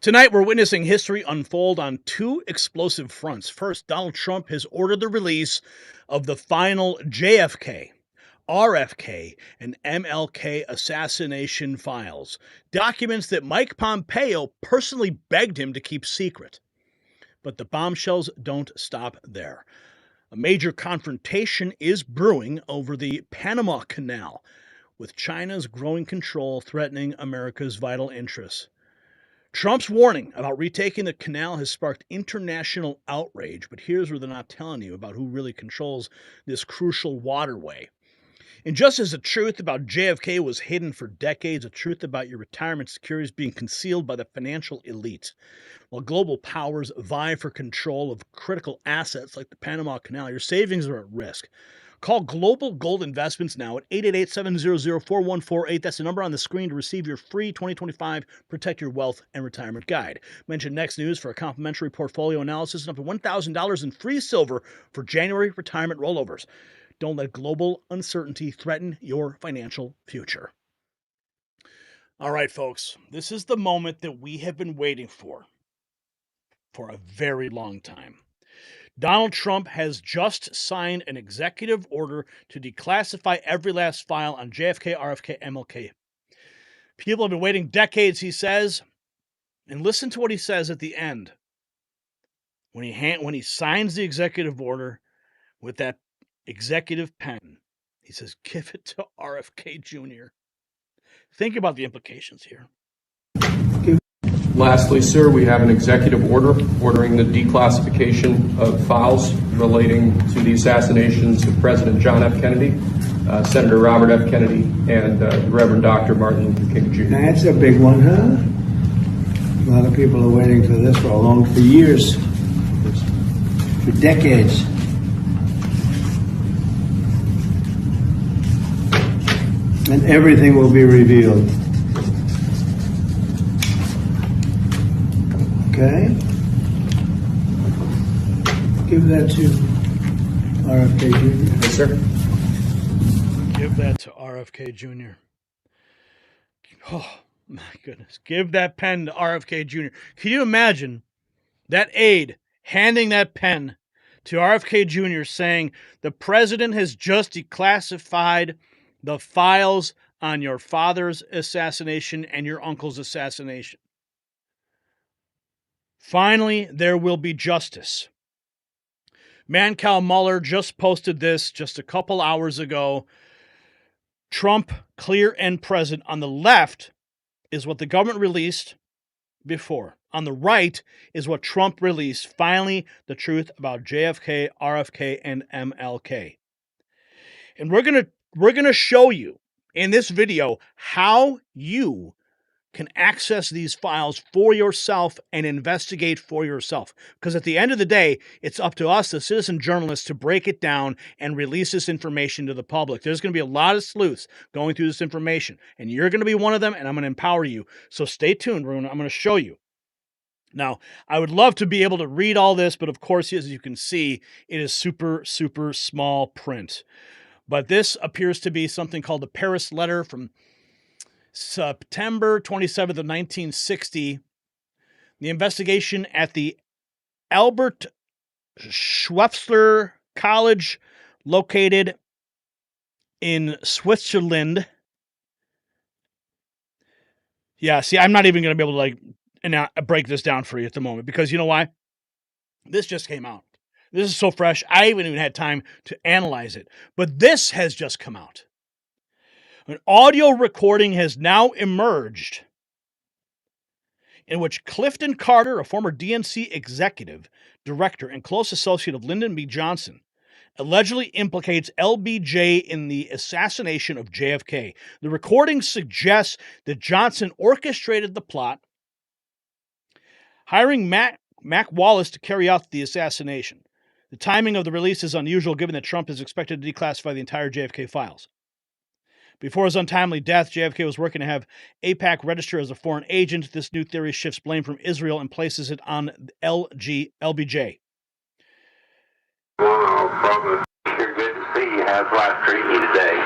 Tonight, we're witnessing history unfold on two explosive fronts. First, Donald Trump has ordered the release of the final JFK, RFK, and MLK assassination files, documents that Mike Pompeo personally begged him to keep secret. But the bombshells don't stop there. A major confrontation is brewing over the Panama Canal, with China's growing control threatening America's vital interests. Trump's warning about retaking the canal has sparked international outrage, but here's where they're not telling you about who really controls this crucial waterway. And just as the truth about JFK was hidden for decades, the truth about your retirement security is being concealed by the financial elite. While global powers vie for control of critical assets like the Panama Canal, your savings are at risk. Call Global Gold Investments now at 888-700-4148. That's the number on the screen to receive your free 2025 Protect Your Wealth and Retirement Guide. Mention Next News for a complimentary portfolio analysis and up to $1,000 in free silver for January retirement rollovers. Don't let global uncertainty threaten your financial future. All right, folks, this is the moment that we have been waiting for a very long time. Donald Trump has just signed an executive order to declassify every last file on JFK, RFK, MLK. People have been waiting decades, he says, and listen to what he says at the end. When he signs the executive order with that executive pen, he says, "Give it to RFK Jr." Think about the implications here. Lastly, sir, we have an executive order ordering the declassification of files relating to the assassinations of President John F. Kennedy, Senator Robert F. Kennedy, and Reverend Dr. Martin Luther King Jr. That's a big one, huh? A lot of people are waiting for this for years, for decades. And everything will be revealed. Okay? Give that to RFK Jr. Yes, sir. Give that to RFK Jr. Oh, my goodness. Give that pen to RFK Jr. Can you imagine that aide handing that pen to RFK Jr. saying, "The president has just declassified the files on your father's assassination and your uncle's assassination. Finally, there will be justice." Mancow Mueller just posted this just a couple hours ago. Trump, clear and present. On the left is what the government released before. On the right is what Trump released. Finally, the truth about JFK, RFK, and MLK. And we're gonna show you in this video how you can access these files for yourself and investigate for yourself. Because at the end of the day, it's up to us, the citizen journalists, to break it down and release this information to the public. There's going to be a lot of sleuths going through this information, and you're going to be one of them, and I'm going to empower you. So stay tuned. I'm going to show you. Now, I would love to be able to read all this, but of course, as you can see, it is super, super small print. But this appears to be something called the Paris Letter from September 27th of 1960, the investigation at the Albert Schweitzer College located in Switzerland. Yeah, see, I'm not even going to be able to break this down for you at the moment because you know why? This just came out. This is so fresh, I haven't even had time to analyze it. But this has just come out. An audio recording has now emerged in which Clifton Carter, a former DNC executive, director, and close associate of Lyndon B. Johnson, allegedly implicates LBJ in the assassination of JFK. The recording suggests that Johnson orchestrated the plot, hiring Mac Wallace to carry out the assassination. The timing of the release is unusual given that Trump is expected to declassify the entire JFK files. Before his untimely death, JFK was working to have AIPAC register as a foreign agent. This new theory shifts blame from Israel and places it on LBJ. Brother, you're good to see you. How's life treating you today?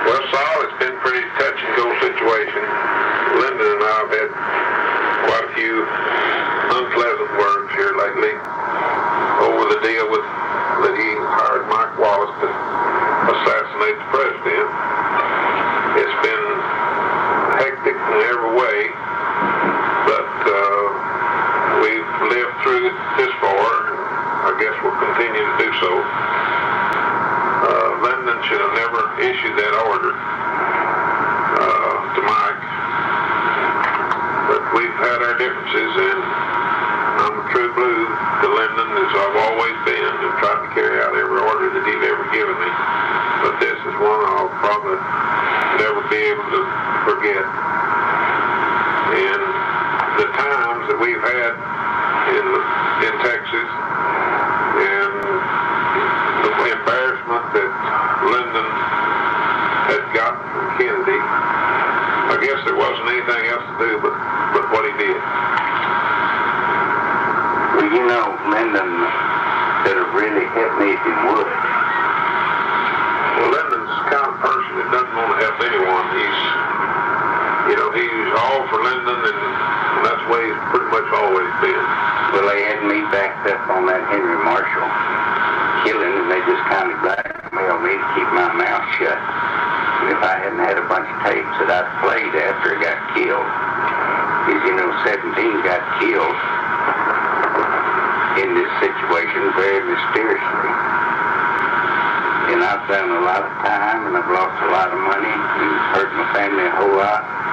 Well, Saul, it's been a pretty touch and go situation. Linda and I have had quite a few unpleasant words here lately over the deal with that he hired Mike Wallace to assassinate the president. It's been hectic in every way, but we've lived through it this far. I guess we'll continue to do so. Lyndon should have never issued that order to Mike, but we've had our differences, and I'm a true blue to Lyndon, as I've always been, and tried to carry out every order that he'd ever given me. But this is one I'll probably never be able to forget. And the times that we've had in Texas, and the embarrassment that Lyndon had gotten from Kennedy, I guess there wasn't anything else to do but what he did. Well, you know, Lyndon could have really hit me if he would. Well, Lyndon's the kind of person that doesn't want to help anyone. He's all for Lyndon, and that's the way he's pretty much always been. Well, they had me backed up on that Henry Marshall killing, and they just kind of blackmailed me to keep my mouth shut. And if I hadn't had a bunch of tapes that I played after he got killed, because, 17 got killed in this situation very mysteriously. And I've done a lot of time, and I've lost a lot of money, and it's hurt my family a whole lot.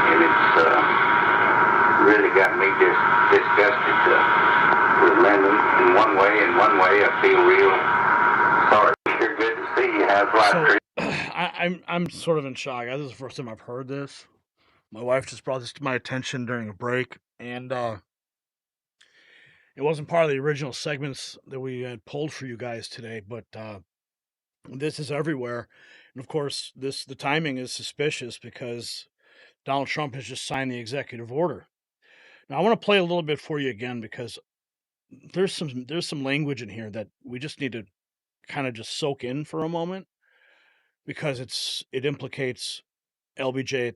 And it's really got me disgusted with Lyndon in one way. In one way, I feel real sorry. Sure good to see you. How's life? I'm sort of in shock. This is the first time I've heard this. My wife just brought this to my attention during a break, and it wasn't part of the original segments that we had pulled for you guys today, but this is everywhere. And of course, the timing is suspicious because Donald Trump has just signed the executive order. Now, I want to play a little bit for you again because there's some language in here that we just need to kind of just soak in for a moment, because it implicates LBJ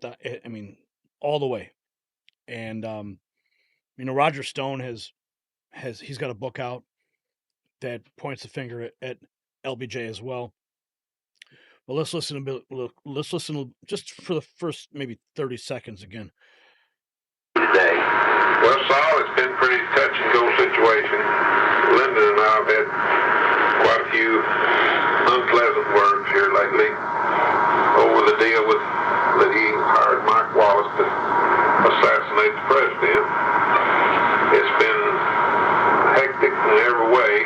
all the way. And Roger Stone he's got a book out that points the finger at LBJ as well. But let's listen just for the first maybe 30 seconds again. Today. Well, Saul, it's been a pretty touch and go situation. Lyndon and I have had quite a few unpleasant words here lately over the deal with that he hired Mike Wallace to assassinate the president. It's been hectic in every way,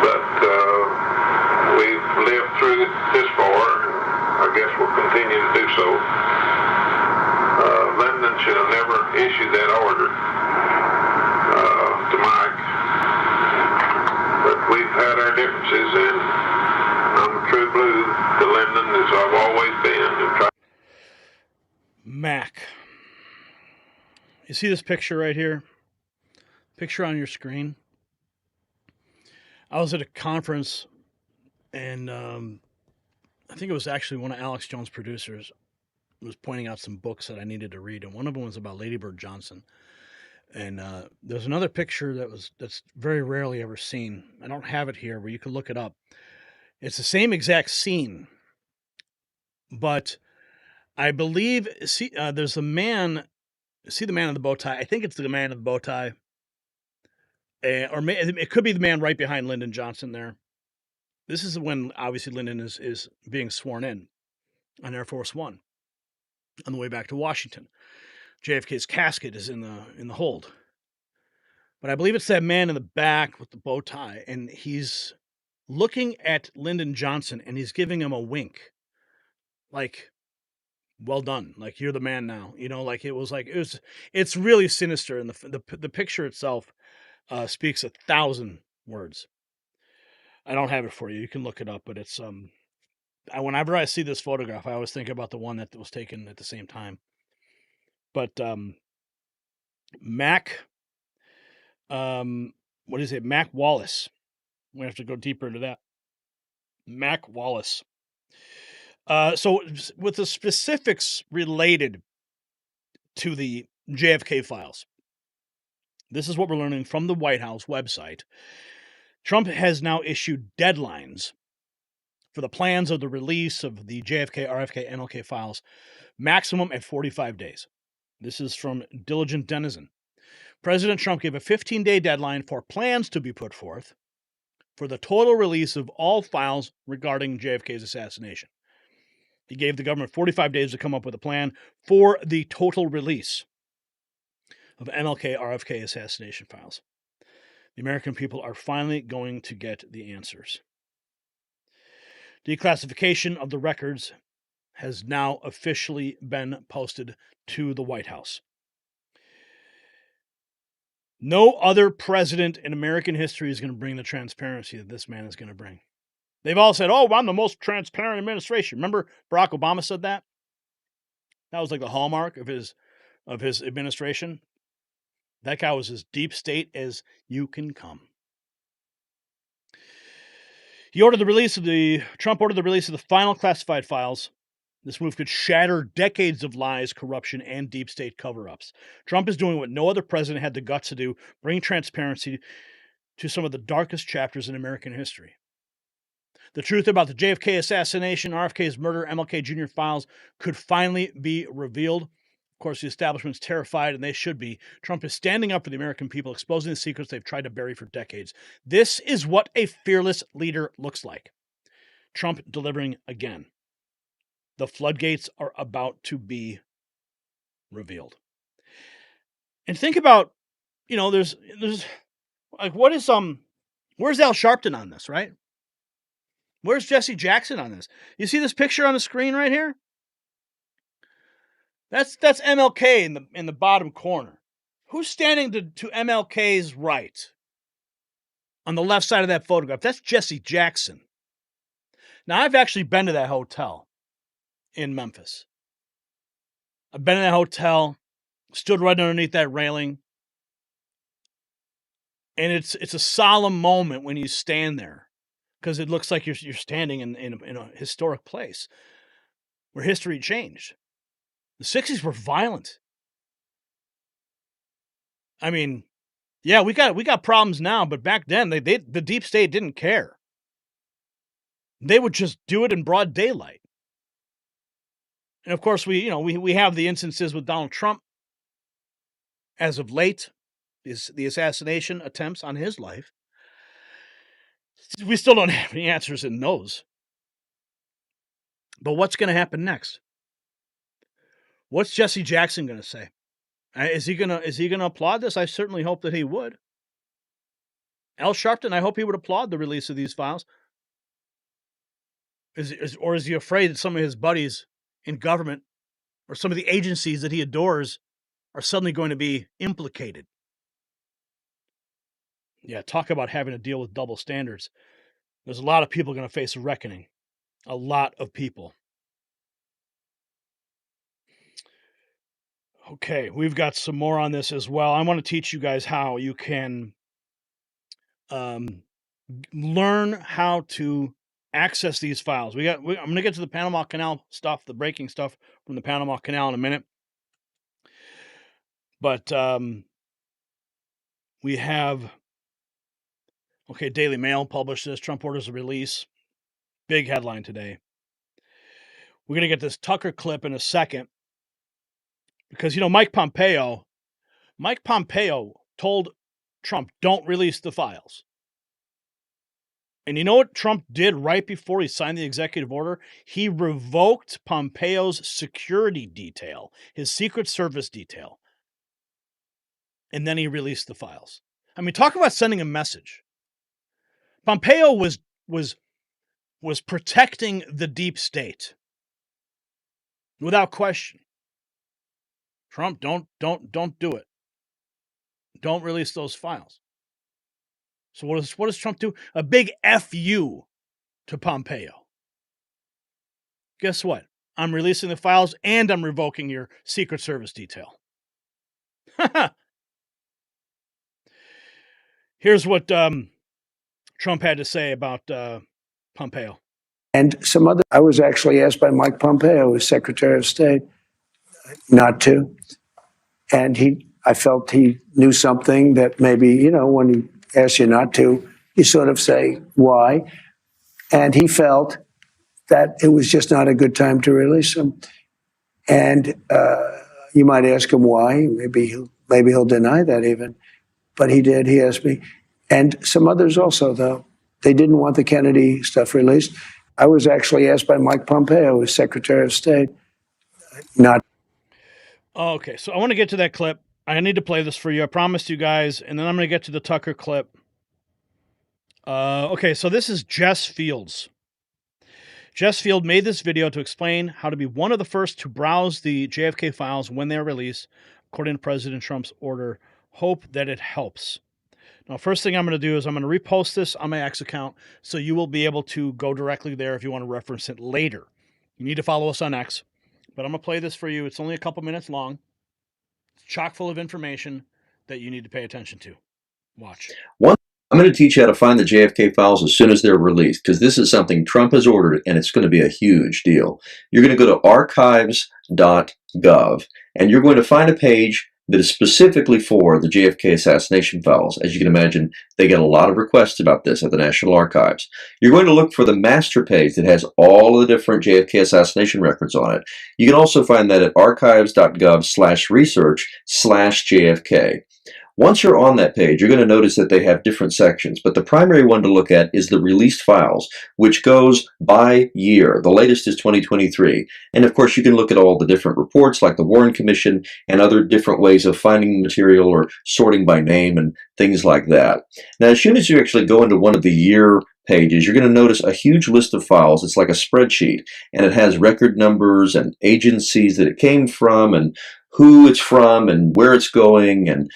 but we've lived through it this far. I guess we'll continue to do so. Lyndon should have never issued that order to Mike, but we've had our differences, and I'm a true blue to Lyndon, as I've always been. Mac. You see this picture right here? Picture on your screen. I was at a conference, and I think it was actually one of Alex Jones' producers was pointing out some books that I needed to read, and one of them was about Lady Bird Johnson. And there's another picture that's very rarely ever seen. I don't have it here, but you can look it up. It's the same exact scene, but I believe there's a man. See the man in the bow tie? I think it's the man in the bow tie, it could be the man right behind Lyndon Johnson there. This is when obviously Lyndon is being sworn in on Air Force One on the way back to Washington. JFK's casket is in the hold. But I believe it's that man in the back with the bow tie, and he's looking at Lyndon Johnson, and he's giving him a wink. Like, well done. Like, you're the man now. It's really sinister, and the picture itself speaks 1,000 words. I don't have it for you. You can look it up, but it's whenever I see this photograph, I always think about the one that was taken at the same time. But Mac, what is it? Mac Wallace. We have to go deeper into that. Mac Wallace. So with the specifics related to the JFK files, This is what we're learning from the White House website. Trump has now issued deadlines for the plans of the release of the JFK, RFK, MLK files, maximum at 45 days. This is from Diligent Denizen. President Trump gave a 15-day deadline for plans to be put forth for the total release of all files regarding JFK's assassination. He gave the government 45 days to come up with a plan for the total release of MLK, RFK assassination files. The American people are finally going to get the answers. Declassification of the records has now officially been posted to the White House. No other president in American history is going to bring the transparency that this man is going to bring. They've all said, oh, I'm the most transparent administration. Remember Barack Obama said that? That was like the hallmark of his administration. That guy was as deep state as you can come. Trump ordered the release of the final classified files. This move could shatter decades of lies, corruption, and deep state cover-ups. Trump is doing what no other president had the guts to do, bring transparency to some of the darkest chapters in American history. The truth about the JFK assassination, RFK's murder, MLK Jr. files could finally be revealed. Of course, the establishment's terrified, and they should be. Trump is standing up for the American people, exposing the secrets they've tried to bury for decades. This is what a fearless leader looks like. Trump delivering again. The floodgates are about to be revealed. And think about, there's like, where's Al Sharpton on this, right? Where's Jesse Jackson on this? You see this picture on the screen right here? That's MLK in the bottom corner. Who's standing to MLK's right? On the left side of that photograph, that's Jesse Jackson. Now, I've actually been to that hotel in Memphis. I've been in that hotel, stood right underneath that railing, and it's a solemn moment when you stand there, because it looks like you're standing in a historic place where history changed. The 60s were violent. I mean, yeah, we got problems now, but back then the deep state didn't care. They would just do it in broad daylight. And of course, we have the instances with Donald Trump as of late, the assassination attempts on his life. We still don't have any answers in those. But what's going to happen next? What's Jesse Jackson going to say? Is he gonna applaud this? I certainly hope that he would. Al Sharpton, I hope he would applaud the release of these files. Or is he afraid that some of his buddies in government or some of the agencies that he adores are suddenly going to be implicated? Yeah, talk about having to deal with double standards. There's a lot of people going to face a reckoning. A lot of people. Okay, we've got some more on this as well. I want to teach you guys how you can learn how to access these files. I'm going to get to the Panama Canal stuff, the breaking stuff from the Panama Canal in a minute. But we have, Daily Mail published this. Trump orders a release. Big headline today. We're going to get this Tucker clip in a second. Because, Mike Pompeo told Trump, don't release the files. And you know what Trump did right before he signed the executive order? He revoked Pompeo's security detail, his Secret Service detail. And then he released the files. I mean, talk about sending a message. Pompeo was protecting the deep state. Without question. Trump, don't do it. Don't release those files. So what does Trump do? A big F-U to Pompeo. Guess what? I'm releasing the files and I'm revoking your Secret Service detail. Here's what Trump had to say about Pompeo. And I was actually asked by Mike Pompeo, who's Secretary of State, not to. And I felt he knew something that maybe, when he asks you not to, you sort of say, why? And he felt that it was just not a good time to release him. And you might ask him why. Maybe he'll deny that even. But he did. He asked me. And some others also, though. They didn't want the Kennedy stuff released. I was actually asked by Mike Pompeo, who's Secretary of State, not. Okay, so I want to get to that clip. I need to play this for you. I promised you guys, and then I'm going to get to the Tucker clip. Okay, so this is Jess Fields. Jess Field made this video to explain how to be one of the first to browse the JFK files when they're released, according to President Trump's order. Hope that it helps. Now, first thing I'm going to do is I'm going to repost this on my X account, so you will be able to go directly there if you want to reference it later. You need to follow us on X, but I'm going to play this for you. It's only a couple minutes long. It's chock full of information that you need to pay attention to. Watch. I'm going to teach you how to find the JFK files as soon as they're released, because this is something Trump has ordered, and it's going to be a huge deal. You're going to go to archives.gov, and you're going to find a page that is specifically for the JFK assassination files. As you can imagine, they get a lot of requests about this at the National Archives. You're going to look for the master page that has all of the different JFK assassination records on it. You can also find that at archives.gov/research/JFK. Once you're on that page, you're going to notice that they have different sections, but the primary one to look at is the released files, which goes by year. The latest is 2023. And of course, you can look at all the different reports like the Warren Commission and other different ways of finding material or sorting by name and things like that. Now, as soon as you actually go into one of the year pages, you're going to notice a huge list of files. It's like a spreadsheet, and it has record numbers and agencies that it came from and who it's from and where it's going, and,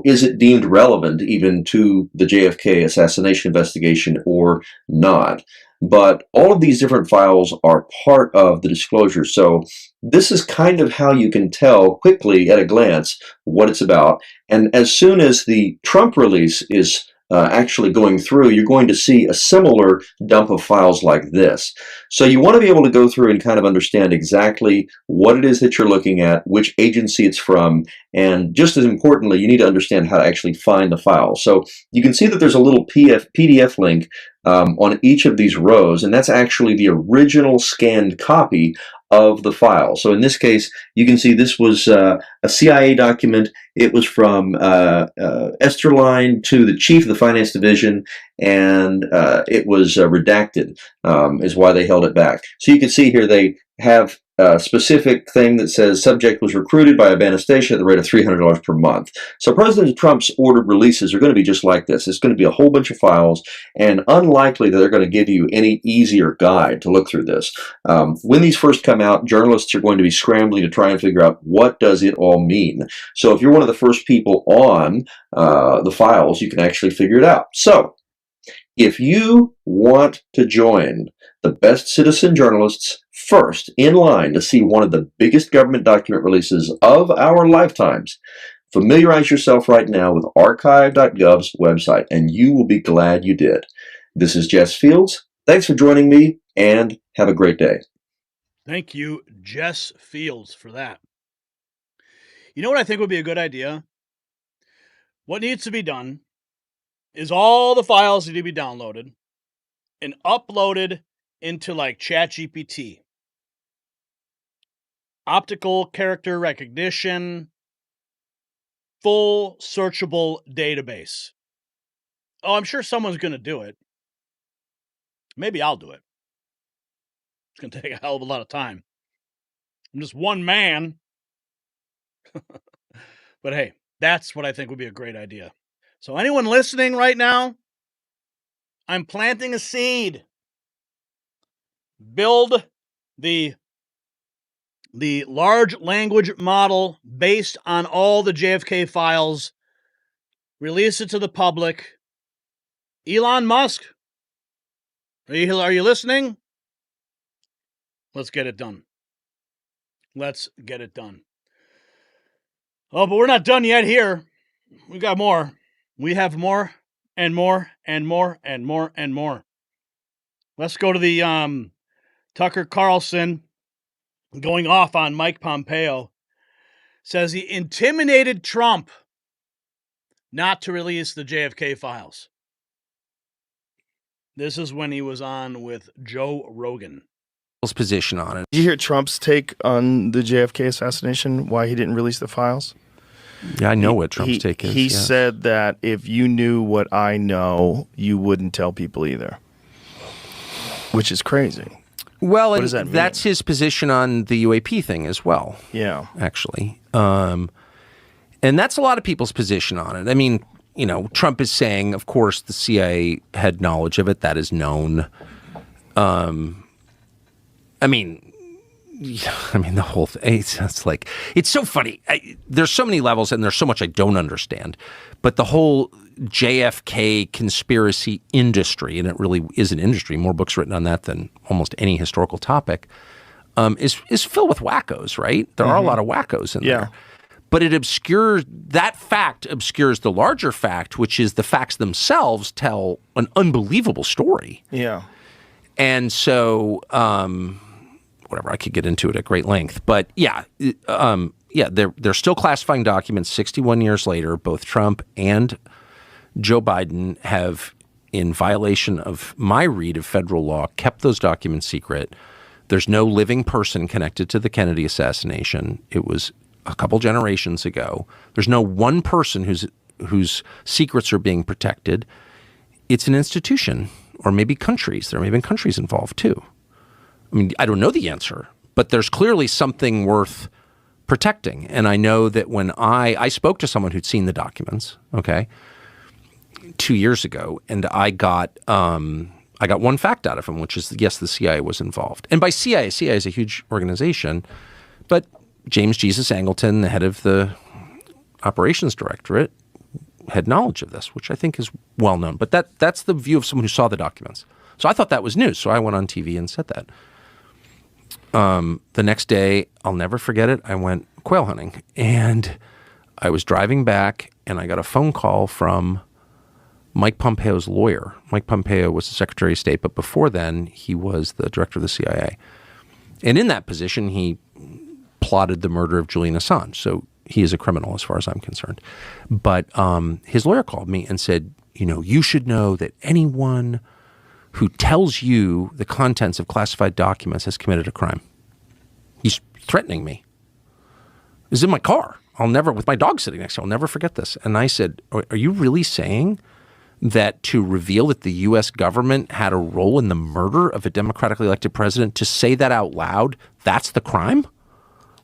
is it deemed relevant even to the JFK assassination investigation or not? But all of these different files are part of the disclosure. So this is kind of how you can tell quickly at a glance what it's about. And as soon as the Trump release is actually going through, you're going to see a similar dump of files like this. So you want to be able to go through and kind of understand exactly what it is that you're looking at, which agency it's from, and just as importantly, you need to understand how to actually find the file. So you can see that there's a little PDF link on each of these rows, and that's actually the original scanned copy of the file. So in this case, you can see this was a CIA document. It was from Esterline to the chief of the finance division, and it was redacted, is why they held it back. So you can see here they have a specific thing that says subject was recruited by Urbana Station at the rate of $300 per month. So President Trump's ordered releases are going to be just like this. It's going to be a whole bunch of files, and unlikely that they're going to give you any easier guide to look through this. When these first come out, journalists are going to be scrambling to try and figure out what does it all mean. So if you're one of the first people on the files, you can actually figure it out. So if you want to join the best citizen journalists first in line to see one of the biggest government document releases of our lifetimes, familiarize yourself right now with archive.gov's website, and you will be glad you did. This is Jess Fields. Thanks for joining me, and have a great day. Thank you, Jess Fields, for that. You know what I think would be a good idea? What needs to be done is all the files need to be downloaded and uploaded into like ChatGPT. Optical character recognition, full searchable database. Oh, I'm sure someone's going to do it. Maybe I'll do it. It's going to take a hell of a lot of time. I'm just one man. But hey, that's what I think would be a great idea. So anyone listening right now, I'm planting a seed. Build the large language model based on all the JFK files. Release it to the public. Elon Musk, are you listening? Let's get it done. Let's get it done. Oh, but we're not done yet here. We got more. We have more and more and more and more and more. Let's go to the Tucker Carlson going off on Mike Pompeo. says he intimidated Trump not to release the JFK files. This is when he was on with Joe Rogan. Position on it. Did you hear Trump's take on the JFK assassination, why he didn't release the files? Yeah, I know what Trump's take is. He yes. said that if you knew what I know, you wouldn't tell people either, which is crazy. Well, what and does that mean? That's his position on the UAP thing as well. Yeah. Actually. And that's a lot of people's position on it. I mean, you know, Trump is saying, of course, the CIA had knowledge of it. That is known. I mean, the whole thing, it's like, it's so funny. There's so many levels and there's so much I don't understand. But the whole JFK conspiracy industry, and it really is an industry, more books written on that than almost any historical topic, is filled with wackos, right? There are a lot of wackos in there. But that fact obscures the larger fact, which is the facts themselves tell an unbelievable story. Yeah. And so, whatever, I could get into it at great length. But yeah, they're still classifying documents 61 years later. Both Trump and Joe Biden have, in violation of my read of federal law, kept those documents secret. There's no living person connected to the Kennedy assassination. It was a couple generations ago. There's no one person whose secrets are being protected. It's an institution, or maybe countries. There may have been countries involved too. I mean, I don't know the answer, but there's clearly something worth protecting. And I know that when I spoke to someone who'd seen the documents, 2 years ago, and I got one fact out of him, which is, yes, the CIA was involved. And by CIA is a huge organization, but James Jesus Angleton, the head of the operations directorate, had knowledge of this, which I think is well known. But that's the view of someone who saw the documents. So I thought that was news. So I went on TV and said that. The next day, I'll never forget it, I went quail hunting. And I was driving back, and I got a phone call from Mike Pompeo's lawyer. Mike Pompeo was the Secretary of State, but before then, he was the director of the CIA. And in that position, he plotted the murder of Julian Assange. So he is a criminal as far as I'm concerned. But his lawyer called me and said, you should know that anyone who tells you the contents of classified documents has committed a crime. He's threatening me. It was in my car. With my dog sitting next to me, I'll never forget this. And I said, are you really saying that to reveal that the U.S. government had a role in the murder of a democratically elected president, to say that out loud, that's the crime?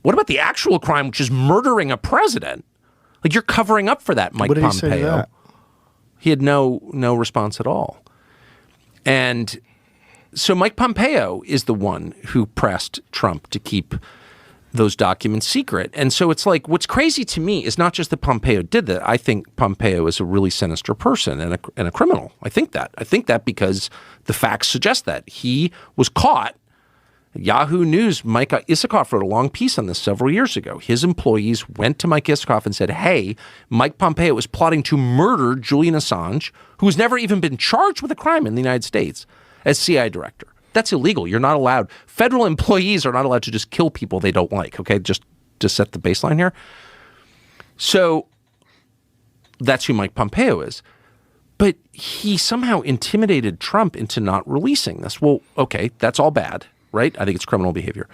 What about the actual crime, which is murdering a president? Like, you're covering up for that, Mike Pompeo. What did he say to that? He had no response at all. And so Mike Pompeo is the one who pressed Trump to keep those documents secret. And so it's like, what's crazy to me is not just that Pompeo did that. I think Pompeo is a really sinister person and a criminal. I think that because the facts suggest that. He was caught. Yahoo News, Mike Isikoff wrote a long piece on this several years ago. His employees went to Mike Isikoff and said, hey, Mike Pompeo is plotting to murder Julian Assange, who's never even been charged with a crime in the United States, as CIA director. That's illegal. You're not allowed. Federal employees are not allowed to just kill people they don't like, okay? Just to set the baseline here. So that's who Mike Pompeo is. But he somehow intimidated Trump into not releasing this. Well, okay, that's all bad, right? I think it's criminal behavior.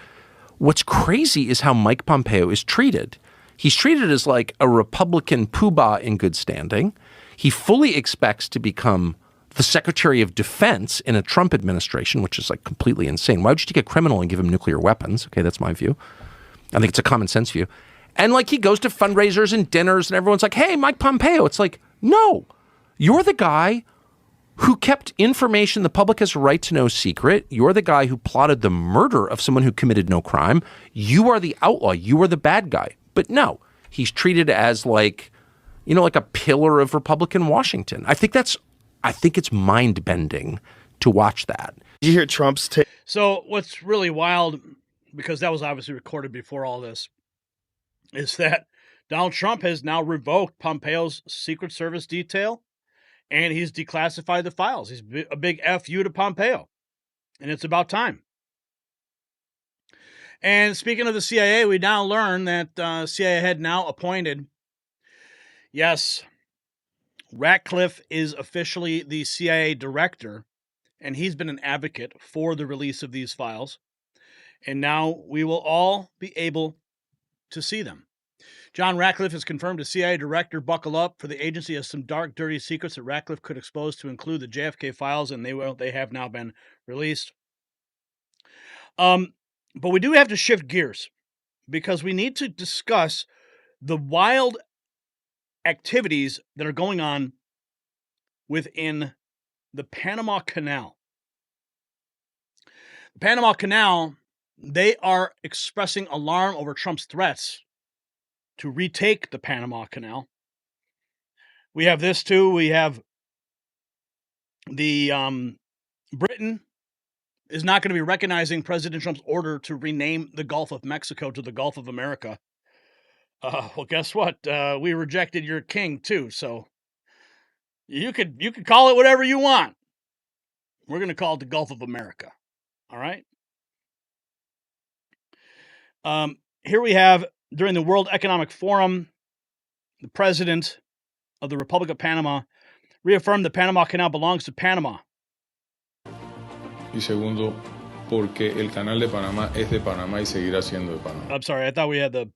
What's crazy is how Mike Pompeo is treated. He's treated as like a Republican poobah in good standing. He fully expects to become the Secretary of Defense in a Trump administration, which is like completely insane. Why would you take a criminal and give him nuclear weapons? Okay, that's my view. I think it's a common sense view. And like, he goes to fundraisers and dinners and everyone's like, hey, Mike Pompeo. It's like, no, you're the guy who kept information the public has a right to know secret. You're the guy who plotted the murder of someone who committed no crime. You are the outlaw. You are the bad guy. But no, he's treated as like, like a pillar of Republican Washington. I think it's mind-bending to watch that. Did you hear Trump's take? So what's really wild, because that was obviously recorded before all this, is that Donald Trump has now revoked Pompeo's Secret Service detail, and he's declassified the files. He's a big F you to Pompeo, and it's about time. And speaking of the CIA, we now learn that CIA had now appointed, yes, Ratcliffe is officially the CIA director, and he's been an advocate for the release of these files. And now we will all be able to see them. John Ratcliffe is confirmed as CIA director. Buckle up, for the agency has some dark, dirty secrets that Ratcliffe could expose, to include the JFK files, and they have now been released. But we do have to shift gears, because we need to discuss the wild activities that are going on within the Panama Canal. The Panama Canal, they are expressing alarm over Trump's threats to retake the Panama Canal. We have this too. We have the Britain is not going to be recognizing President Trump's order to rename the Gulf of Mexico to the Gulf of America. Well, guess what? We rejected your king too, so you could call it whatever you want. We're going to call it the Gulf of America. All right. Here we have, during the World Economic Forum, the president of the Republic of Panama reaffirmed the Panama Canal belongs to Panama. Y segundo, porque el Canal de Panamá es de Panamá y seguirá siendo de Panamá. I'm sorry, I thought we had the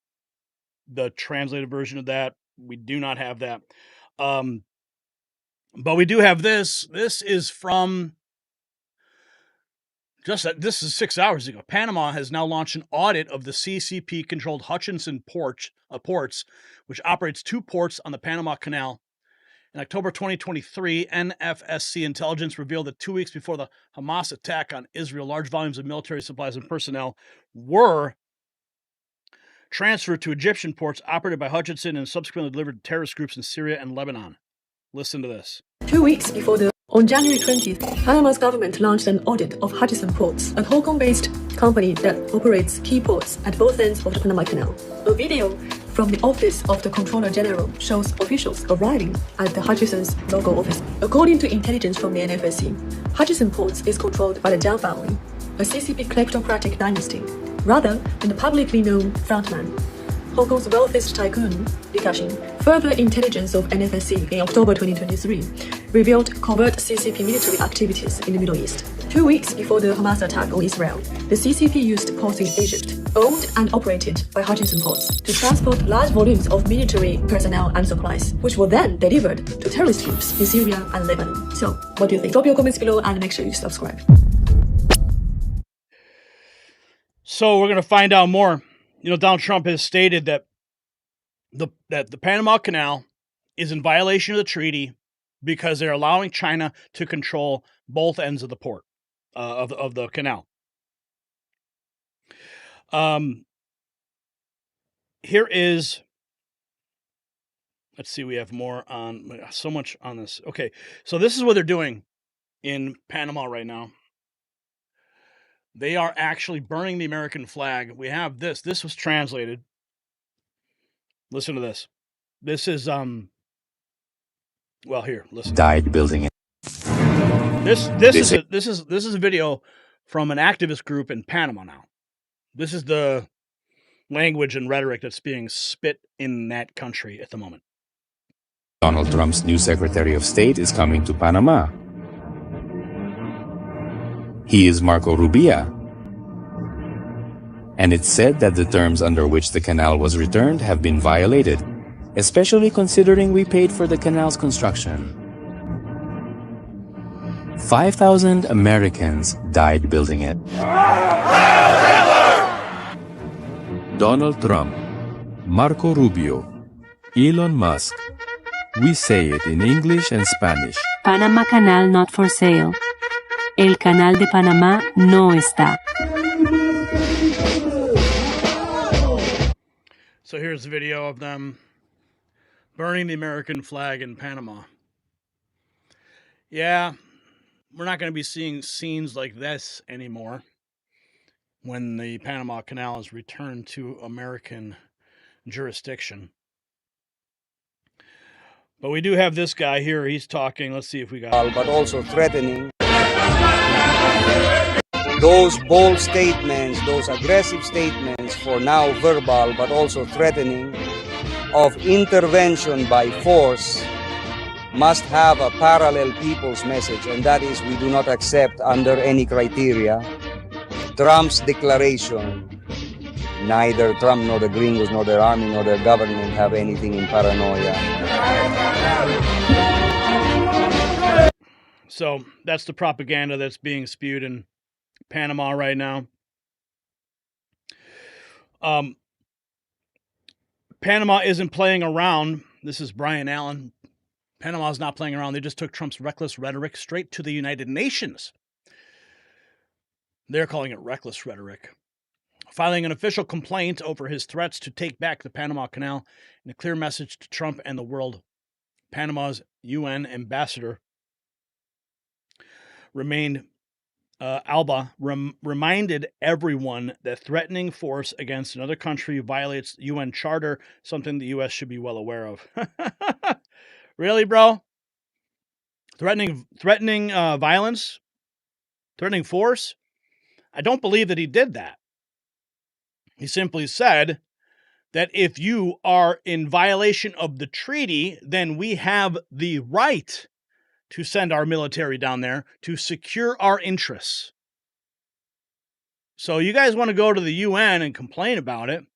translated version of that. We do not have that. But we do have this. This is from this is 6 hours ago. Panama has now launched an audit of the CCP-controlled Hutchinson ports, which operates 2 ports on the Panama Canal. In October 2023, NFSC intelligence revealed that 2 weeks before the Hamas attack on Israel, large volumes of military supplies and personnel were transferred to Egyptian ports operated by Hutchinson and subsequently delivered to terrorist groups in Syria and Lebanon. Listen to this. 2 weeks before on January 20th, Panama's government launched an audit of Hutchinson Ports, a Hong Kong-based company that operates key ports at both ends of the Panama Canal. A video from the Office of the Comptroller General shows officials arriving at the Hutchinson's local office. According to intelligence from the NFSC, Hutchinson Ports is controlled by the Zhang family, a CCP kleptocratic dynasty, rather than the publicly known frontman, Hong Kong's wealthiest tycoon, Li Ka-shing. Further intelligence of NFSC in October 2023 revealed covert CCP military activities in the Middle East. 2 weeks before the Hamas attack on Israel, the CCP used ports in Egypt, owned and operated by Hutchinson Ports, to transport large volumes of military personnel and supplies, which were then delivered to terrorist groups in Syria and Lebanon. So, what do you think? Drop your comments below and make sure you subscribe. So we're going to find out more. You know, Donald Trump has stated that the Panama Canal is in violation of the treaty because they're allowing China to control both ends of the port, of the canal. Here is, let's see, we have more on, so much on this. Okay, so this is what they're doing in Panama right now. They are actually burning the American flag. We have this. This was translated. Listen to this. This is well, here, listen. Died building it. This is a video from an activist group in Panama now. This is the language and rhetoric that's being spit in that country at the moment. Donald Trump's new Secretary of State is coming to Panama. He is Marco Rubio. And it's said that the terms under which the canal was returned have been violated, especially considering we paid for the canal's construction. 5,000 Americans died building it. Donald Trump, Marco Rubio, Elon Musk. We say it in English and Spanish. Panama Canal not for sale. El Canal de Panamá no está. So here's the video of them burning the American flag in Panama. Yeah, we're not going to be seeing scenes like this anymore when the Panama Canal is returned to American jurisdiction. But we do have this guy here. He's talking. Let's see if we got... But also threatening. those bold statements, those aggressive statements for now verbal but also threatening of intervention by force must have a parallel people's message, and that is we do not accept under any criteria Trump's declaration. Neither Trump nor the gringos nor their army nor their government have anything in paranoia. So that's the propaganda that's being spewed in Panama right now. Panama isn't playing around. This is Brian Allen. Panama's not playing around. They just took Trump's reckless rhetoric straight to the United Nations. They're calling it reckless rhetoric. Filing an official complaint over his threats to take back the Panama Canal in a clear message to Trump and the world. Panama's UN ambassador reminded everyone that threatening force against another country violates the UN Charter, something the U.S. should be well aware of. Really, bro? Threatening violence? Threatening force? I don't believe that he did that. He simply said that if you are in violation of the treaty, then we have the right to send our military down there to secure our interests. So you guys want to go to the UN and complain about it?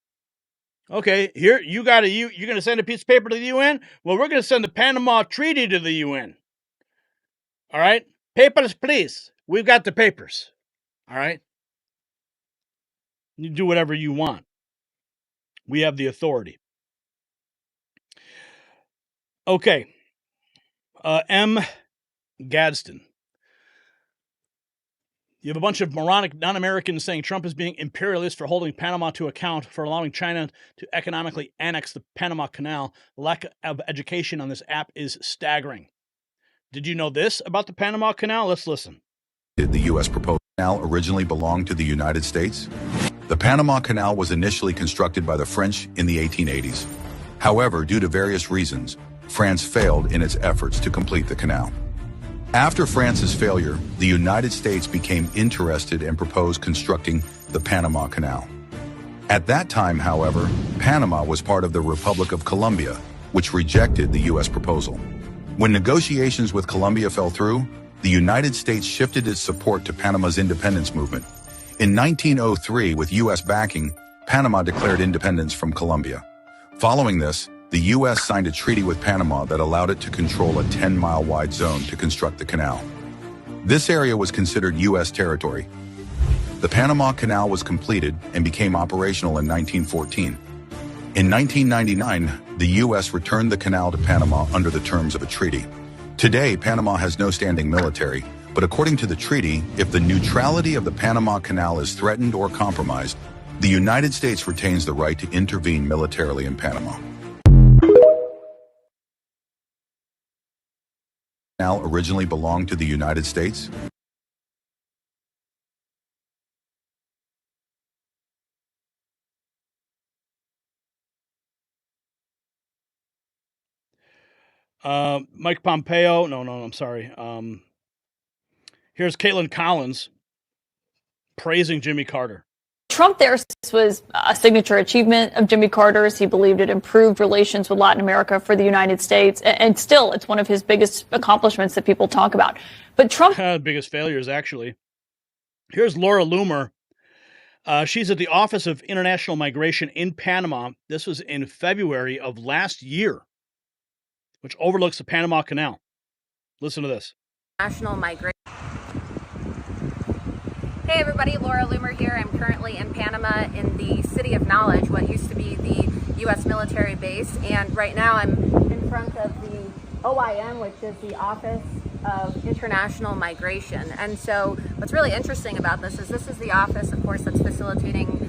Okay, here you're going to send a piece of paper to the UN? Well, we're going to send the Panama Treaty to the UN. All right? Papers, please. We've got the papers. All right? You do whatever you want. We have the authority. Okay. M. Gadsden. You have a bunch of moronic non-Americans saying Trump is being imperialist for holding Panama to account for allowing China to economically annex the Panama Canal. The lack of education on this app is staggering. Did you know this about the Panama Canal? Let's listen. Did the U.S. proposed canal originally belong to the United States? The Panama Canal was initially constructed by the French in the 1880s. However, due to various reasons, France failed in its efforts to complete the canal. After France's failure, the United States became interested and proposed constructing the Panama Canal. At that time, however, Panama was part of the Republic of Colombia, which rejected the U.S. proposal. When negotiations with Colombia fell through, the United States shifted its support to Panama's independence movement. In 1903, with U.S. backing, Panama declared independence from Colombia. Following this, the U.S. signed a treaty with Panama that allowed it to control a 10-mile wide zone to construct the canal. This area was considered U.S. territory. The Panama Canal was completed and became operational in 1914. In 1999, the U.S. returned the canal to Panama under the terms of a treaty. Today, Panama has no standing military, but according to the treaty, if the neutrality of the Panama Canal is threatened or compromised, the United States retains the right to intervene militarily in Panama. The canal originally belonged to the United States? Mike Pompeo. No, I'm sorry. Here's Caitlin Collins praising Jimmy Carter. Trump there was a signature achievement of Jimmy Carter's. He believed it improved relations with Latin America for the United States. And still, it's one of his biggest accomplishments that people talk about. But Trump... biggest failures, actually. Here's Laura Loomer. She's at the Office of International Migration in Panama. This was in February of last year, which overlooks the Panama Canal. Listen to this. National migration. Hey everybody, Laura Loomer here. I'm currently in Panama in the City of Knowledge, what used to be the U.S. military base, and right now I'm in front of the OIM, which is the Office of International Migration. And so what's really interesting about this is the office, of course, that's facilitating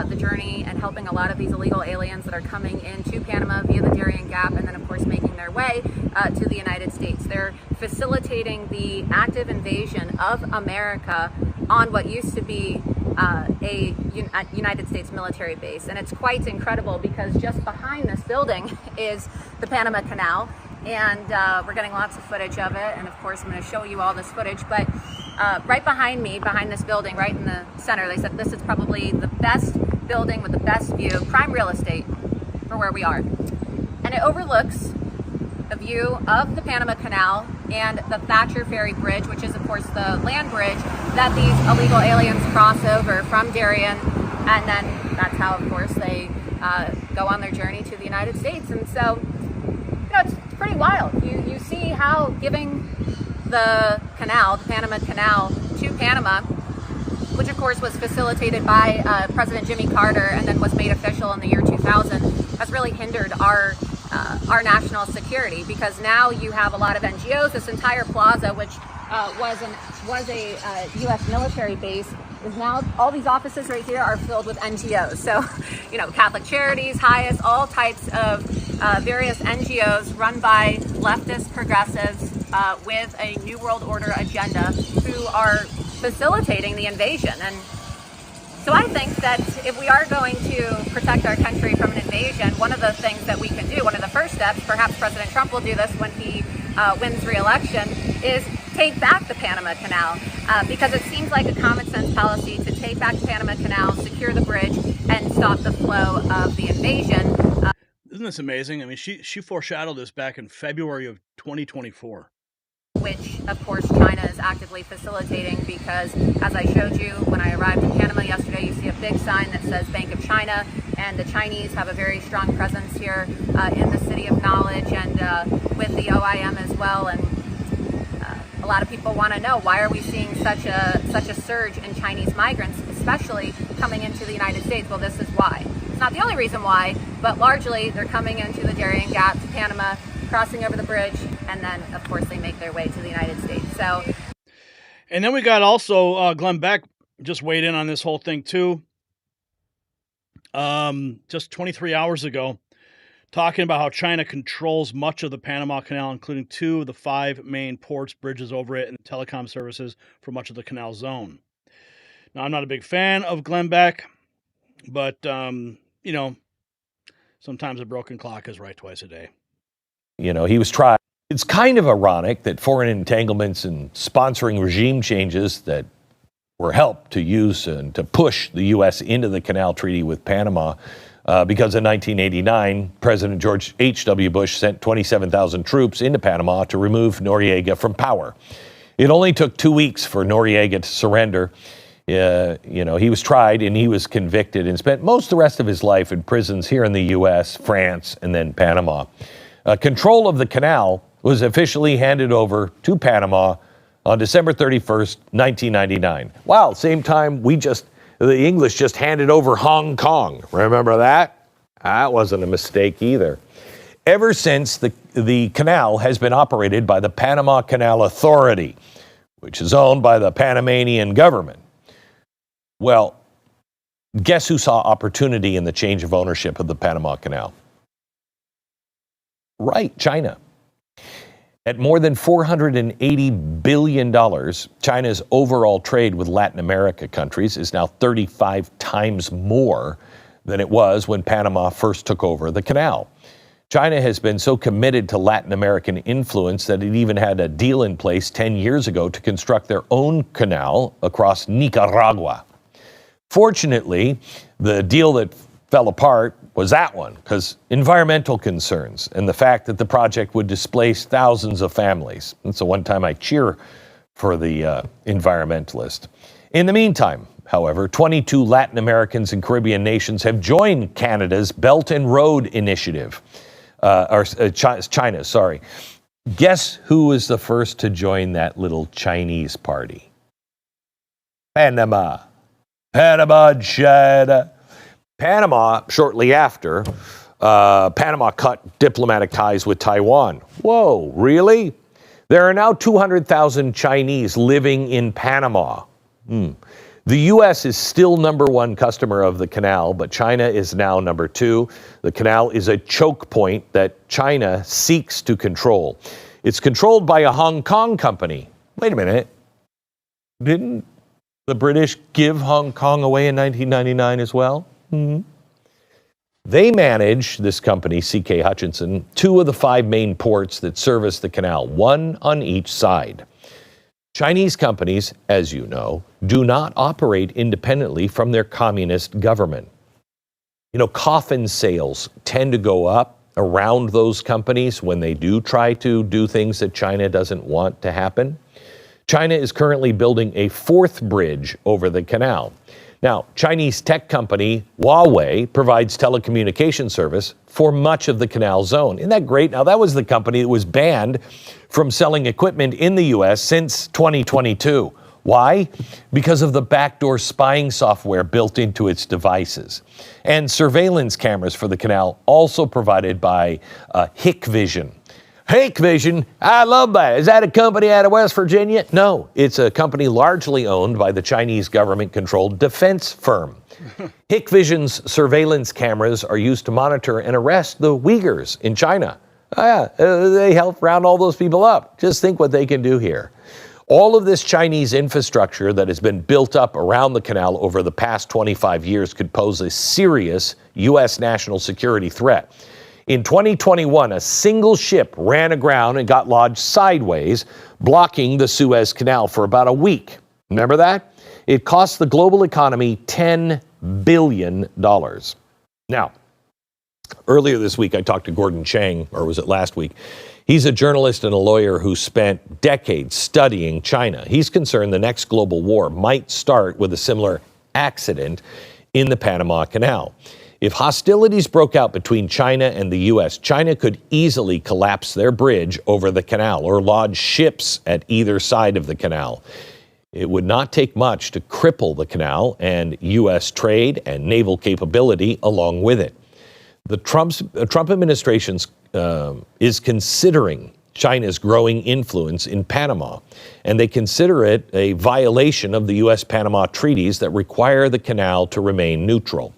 the journey and helping a lot of these illegal aliens that are coming into Panama via the Darien Gap and then, of course, making their way to the United States. They're facilitating the active invasion of America on what used to be a United States military base. And it's quite incredible because just behind this building is the Panama Canal. And we're getting lots of footage of it. And of course, I'm going to show you all this footage. But right behind me, behind this building, right in the center. They said this is probably the best building with the best view, prime real estate for where we are. And it overlooks a view of the Panama Canal and the Thatcher Ferry Bridge, which is, of course, the land bridge that these illegal aliens cross over from Darien. And then that's how, of course, they go on their journey to the United States. And so, it's pretty wild. You see how giving the canal, the Panama Canal, to Panama, which of course was facilitated by President Jimmy Carter and then was made official in the year 2000, has really hindered our national security, because now you have a lot of NGOs. This entire plaza, which was a U.S. military base, is now, all these offices right here are filled with NGOs. So, Catholic Charities, HIAS, all types of various NGOs run by leftist progressives with a New World Order agenda who are facilitating the invasion. And so I think that if we are going to protect our country from an invasion, one of the things that we can do, one of the first steps, perhaps President Trump will do this when he wins re-election, is take back the Panama Canal, because it seems like a common sense policy to take back the Panama Canal, secure the bridge, and stop the flow of the invasion. Isn't this amazing? I mean, she foreshadowed this back in February of 2024. Which, of course, China is actively facilitating, because, as I showed you when I arrived in Panama yesterday, you see a big sign that says Bank of China, and the Chinese have a very strong presence here in the City of Knowledge and with the OIM as well. And a lot of people want to know, why are we seeing such a surge in Chinese migrants, especially coming into the United States? Well, this is why. It's not the only reason why, but largely they're coming into the Darien Gap to Panama, crossing over the bridge, and then, of course, they make their way to the United States. So, and then we got also Glenn Beck just weighed in on this whole thing too. Just 23 hours ago, talking about how China controls much of the Panama Canal, including 2 of the 5 main ports, bridges over it, and telecom services for much of the canal zone. Now, I'm not a big fan of Glenn Beck, but sometimes a broken clock is right twice a day. He was tried. It's kind of ironic that foreign entanglements and sponsoring regime changes that were helped to use and to push the U.S. into the Canal Treaty with Panama, because in 1989, President George H.W. Bush sent 27,000 troops into Panama to remove Noriega from power. It only took 2 weeks for Noriega to surrender. He was tried and he was convicted and spent most of the rest of his life in prisons here in the U.S., France, and then Panama. Control of the canal was officially handed over to Panama on December 31st, 1999. Wow, same time the English just handed over Hong Kong. Remember that? That wasn't a mistake either. Ever since, the canal has been operated by the Panama Canal Authority, which is owned by the Panamanian government. Well, guess who saw opportunity in the change of ownership of the Panama Canal? Right, China. At more than $480 billion, China's overall trade with Latin America countries is now 35 times more than it was when Panama first took over the canal. China has been so committed to Latin American influence that it even had a deal in place 10 years ago to construct their own canal across Nicaragua. Fortunately, the deal that fell apart was that one, because environmental concerns and the fact that the project would displace thousands of families. That's the one time I cheer for the environmentalist. In the meantime, however, 22 Latin Americans and Caribbean nations have joined Canada's Belt and Road Initiative. China, sorry. Guess who was the first to join that little Chinese party? Panama. Panama, shortly after, Panama cut diplomatic ties with Taiwan. Whoa, really? There are now 200,000 Chinese living in Panama. The U.S. is still number 1 customer of the canal, but China is now number 2. The canal is a choke point that China seeks to control. It's controlled by a Hong Kong company. Wait a minute. Didn't the British give Hong Kong away in 1999 as well? They manage, this company, C.K. Hutchinson, 2 of the 5 main ports that service the canal, 1 on each side. Chinese companies, as you know, do not operate independently from their communist government. You know, coffin sales tend to go up around those companies when they do try to do things that China doesn't want to happen. China is currently building a fourth bridge over the canal. Now, Chinese tech company Huawei provides telecommunication service for much of the canal zone. Isn't that great? Now, that was the company that was banned from selling equipment in the U.S. since 2022. Why? Because of the backdoor spying software built into its devices. And surveillance cameras for the canal also provided by Hikvision. Hikvision, I love that. Is that a company out of West Virginia? No, it's a company largely owned by the Chinese government-controlled defense firm. Hikvision's surveillance cameras are used to monitor and arrest the Uyghurs in China. They help round all those people up. Just think what they can do here. All of this Chinese infrastructure that has been built up around the canal over the past 25 years could pose a serious U.S. national security threat. In 2021, a single ship ran aground and got lodged sideways, blocking the Suez Canal for about a week. Remember that? It cost the global economy $10 billion. Now, earlier this week, I talked to Gordon Chang, or was it last week? He's a journalist and a lawyer who spent decades studying China. He's concerned the next global war might start with a similar accident in the Panama Canal. If hostilities broke out between China and the U.S., China could easily collapse their bridge over the canal or lodge ships at either side of the canal. It would not take much to cripple the canal and U.S. trade and naval capability along with it. The Trump administration is considering China's growing influence in Panama, and they consider it a violation of the U.S.-Panama treaties that require the canal to remain neutral.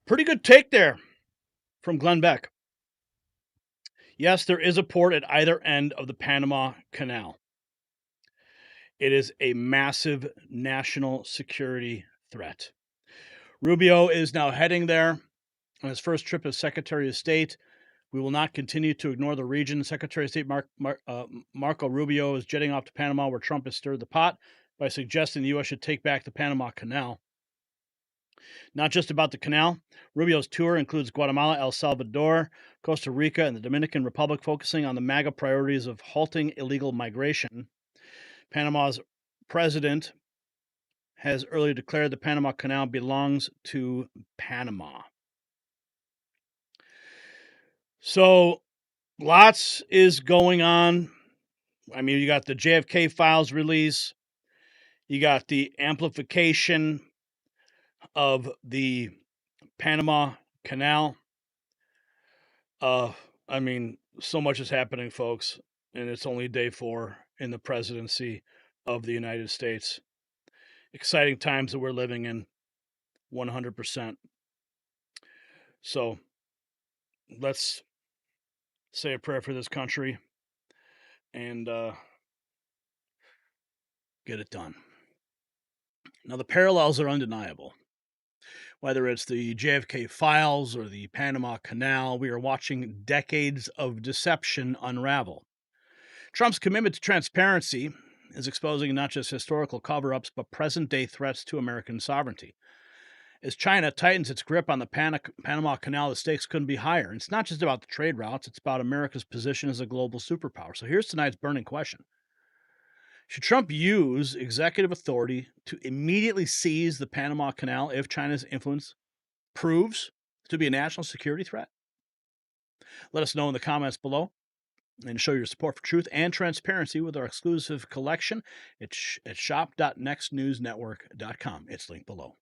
Pretty good take there from Glenn Beck. Yes, there is a port at either end of the Panama Canal. It is a massive national security threat. Rubio is now heading there on his first trip as Secretary of State. We will not continue to ignore the region. Secretary of State Marco Rubio is jetting off to Panama, where Trump has stirred the pot by suggesting the U.S. should take back the Panama Canal. Not just about the canal, Rubio's tour includes Guatemala, El Salvador, Costa Rica, and the Dominican Republic, focusing on the MAGA priorities of halting illegal migration. Panama's president has earlier declared the Panama Canal belongs to Panama. So, lots is going on. I mean, you got the JFK files release. You got the amplification of the Panama Canal. I mean, so much is happening, folks, and it's only day 4 in the presidency of the United States. Exciting times that we're living in, 100%. So, let's say a prayer for this country and get it done. Now, the parallels are undeniable. Whether it's the JFK files or the Panama Canal, we are watching decades of deception unravel. Trump's commitment to transparency is exposing not just historical cover-ups, but present-day threats to American sovereignty. As China tightens its grip on the Panama Canal, the stakes couldn't be higher. It's not just about the trade routes, it's about America's position as a global superpower. So here's tonight's burning question. Should Trump use executive authority to immediately seize the Panama Canal if China's influence proves to be a national security threat? Let us know in the comments below and show your support for truth and transparency with our exclusive collection at shop.nextnewsnetwork.com. It's linked below.